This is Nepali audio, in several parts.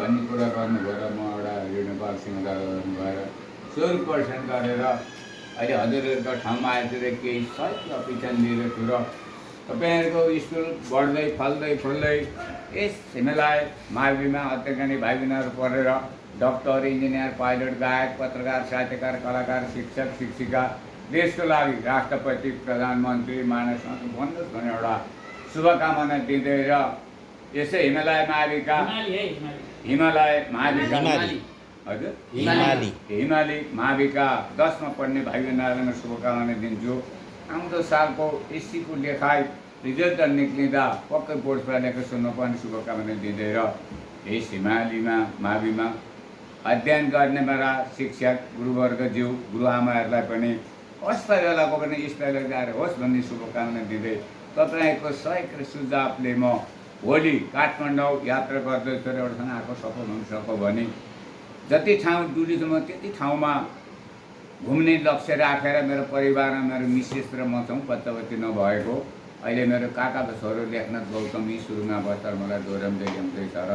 भन्ने कुरा गर्नुभयो र म एउटा रेणुपालसँग गर्नुभएर 100% गरेर अहिले हजुरहरूको ठाउँमा आएर केही सहयोग अपेक्षा लिएर छु र तपाईँहरूको स्कुल बढ्दै फल्दै फुल्दै यस हिमालय माविमा अत्यन्तै भाइ बहिनीहरू पढेर डक्टर इन्जिनियर पाइलट गायक पत्रकार साहित्यकार कलाकार शिक्षक शिक्षिका देशको लागि राष्ट्रपति प्रधानमन्त्री मानसमा भन्नुहोस् भने एउटा शुभकामना दिँदै र यसै हिमालय माविका हजुर हिमाली माविका 10मा पढ्ने भाइ बहिनीहरूलाई म शुभकामना दिन्छु। आउँदो सालको एससीको लेखाइ रिजल्ट निक्लिँदा पक्कै बोर्ड पढेको सुन्न पनि शुभकामना दिँदै र यस हिमालीमा माविमा अध्ययन गर्ने मेरा शिक्षक गुरुवर्गज्यू गुरुआमाहरूलाई पनि अवस्था बेलाको पनि स्थल गएर होस् भन्ने शुभकामना दिँदै तपाईँको सहयोग र सुझावले म भोलि काठमाडौँ यात्रा गर्दैछु र एउटासँग आएको सफल हुन सकौँ भने जति ठाउँ डुलिछु म त्यति ठाउँमा घुम्ने लक्ष्य राखेर मेरो परिवारमा मेरो मिसेस र म छौँ बच्चाबच्ची नभएको। अहिले मेरो काकाको छोरो लेखनाथ गौतमी सुरुमा बस्तर मलाई दोहोऱ्याउँदै ल्याउँदैछ र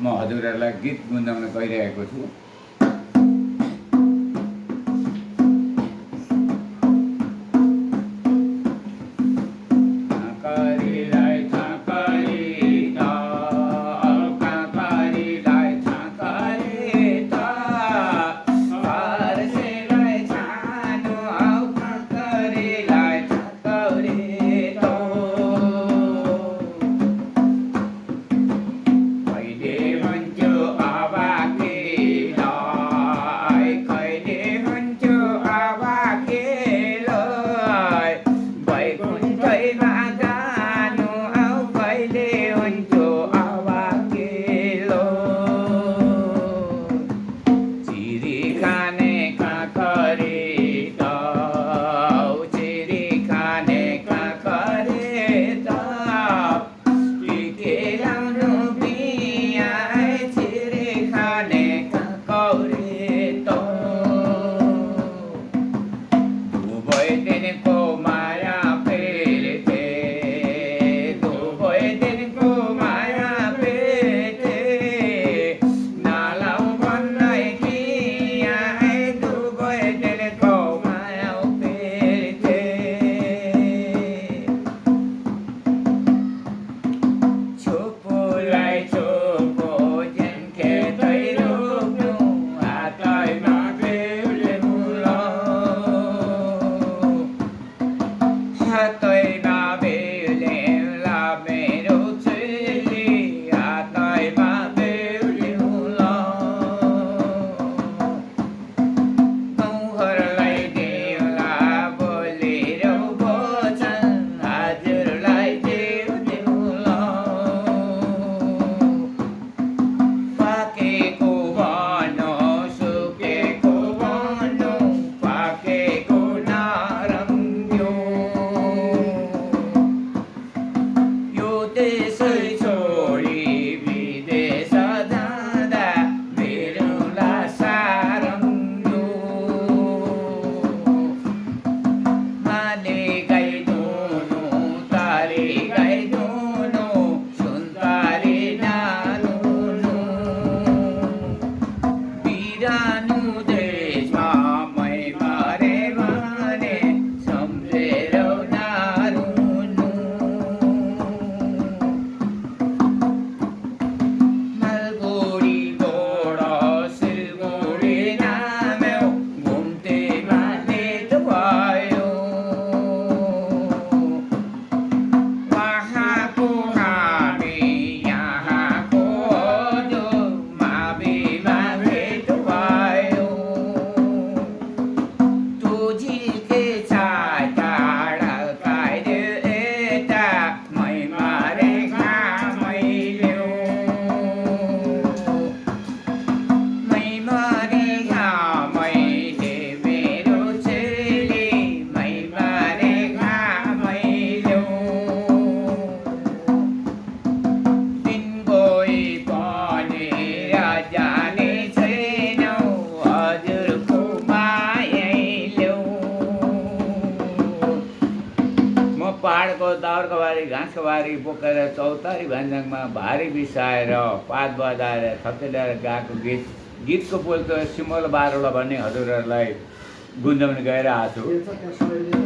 म हजुरहरूलाई गीत गुन्जाउन गइरहेको छु। खर्कबारी घाँसबारी बोकेर चौतारी भान्जाङमा भारी बिसाएर पात बजाएर थपेल्याएर गाएको गीतको बोल त सिमल बारोला भन्ने हजुरहरूलाई गुन्जाउन गइरहेको छु।